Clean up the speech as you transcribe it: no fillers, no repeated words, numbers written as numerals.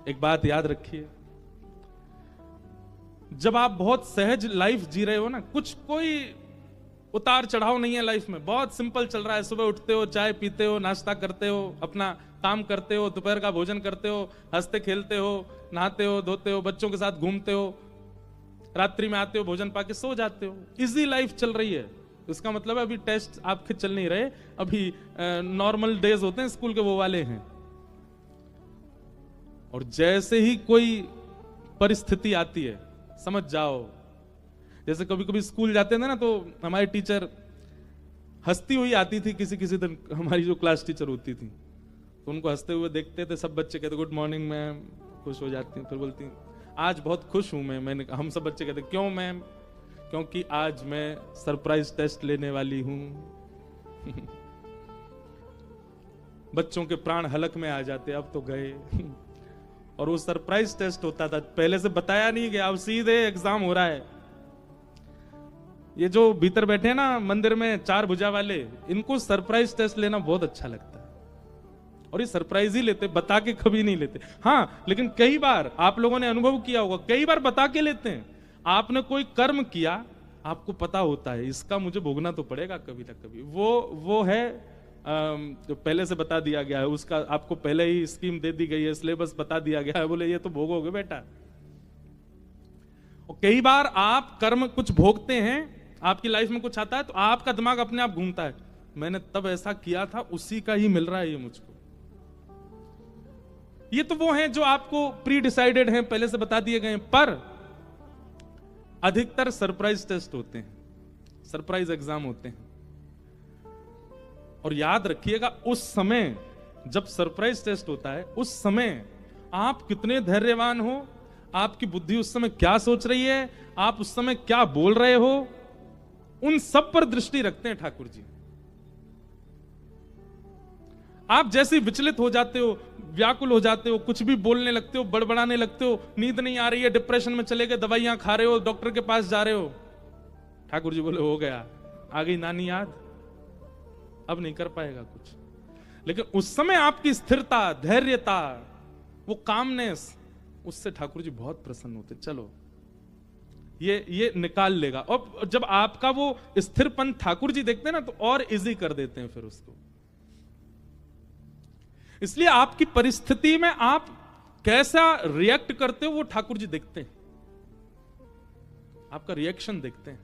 एक बात याद रखिए, जब आप बहुत सहज लाइफ जी रहे हो ना, कोई उतार चढ़ाव नहीं है लाइफ में, बहुत सिंपल चल रहा है, सुबह उठते हो, चाय पीते हो, नाश्ता करते हो, अपना काम करते हो, दोपहर का भोजन करते हो, हंसते खेलते हो, नहाते हो, धोते हो, बच्चों के साथ घूमते हो, रात्रि में आते हो, भोजन पाके सो जाते हो, इजी लाइफ चल रही है। इसका मतलब है अभी टेस्ट आपके चल नहीं रहे, अभी नॉर्मल डेज होते हैं स्कूल के, वो वाले हैं। और जैसे ही कोई परिस्थिति आती है, समझ जाओ, जैसे कभी कभी स्कूल जाते थे ना, तो हमारी टीचर हंसती हुई आती थी, किसी किसी दिन हमारी जो क्लास टीचर होती थी, तो उनको हंसते हुए देखते थे, सब बच्चे कहते गुड मॉर्निंग मैम, खुश हो जाती, फिर बोलती आज बहुत खुश हूं मैं। मैंने हम सब बच्चे कहते क्यों मैम? क्योंकि आज मैं सरप्राइज टेस्ट लेने वाली हूं। बच्चों के प्राण हलक में आ जाते, अब तो गए। और वो सरप्राइज टेस्ट होता था, पहले से बताया नहीं गया, अब सीधे एग्जाम हो रहा है। ये जो भीतर बैठे हैं ना मंदिर में, चार भुजा वाले, इनको सरप्राइज टेस्ट लेना बहुत अच्छा लगता है, और ये सरप्राइज ही लेते, बता के कभी नहीं लेते। हाँ, लेकिन कई बार आप लोगों ने अनुभव किया होगा, कई बार बता के लेते हैं। आपने कोई कर्म किया, आपको पता होता है इसका मुझे भोगना तो पड़ेगा कभी ना कभी, वो है जो पहले से बता दिया गया है, उसका आपको पहले ही स्कीम दे दी गई है, सिलेबस बता दिया गया है, बोले ये तो भोगोगे बेटा। और कई बार आप कर्म कुछ भोगते हैं, आपकी लाइफ में कुछ आता है, तो आपका दिमाग अपने आप घूमता है, मैंने तब ऐसा किया था, उसी का ही मिल रहा है ये मुझको। ये तो वो हैं जो आपको प्री डिसाइडेड हैं, पहले से बता दिए गए हैं, पर अधिकतर सरप्राइज टेस्ट होते हैं, सरप्राइज एग्जाम होते हैं। और याद रखिएगा, उस समय जब सरप्राइज टेस्ट होता है, उस समय आप कितने धैर्यवान हो, आपकी बुद्धि उस समय क्या सोच रही है, आप उस समय क्या बोल रहे हो, उन सब पर दृष्टि रखते हैं ठाकुर जी। आप जैसे विचलित हो जाते हो, व्याकुल हो जाते हो, कुछ भी बोलने लगते हो, बड़बड़ाने लगते हो, नींद नहीं आ रही है, डिप्रेशन में चले गए, दवाइयां खा रहे हो, डॉक्टर के पास जा रहे हो, ठाकुर जी बोले हो गया, आ गई नानी याद, अब नहीं कर पाएगा कुछ। लेकिन उस समय आपकी स्थिरता, धैर्यता, वो कामनेस, उससे ठाकुर जी बहुत प्रसन्न होते, चलो ये निकाल लेगा। और जब आपका वो स्थिरपन ठाकुर जी देखते हैं ना, तो और इजी कर देते हैं फिर उसको। इसलिए आपकी परिस्थिति में आप कैसा रिएक्ट करते हो, वो ठाकुर जी देखते हैं, आपका रिएक्शन देखते हैं।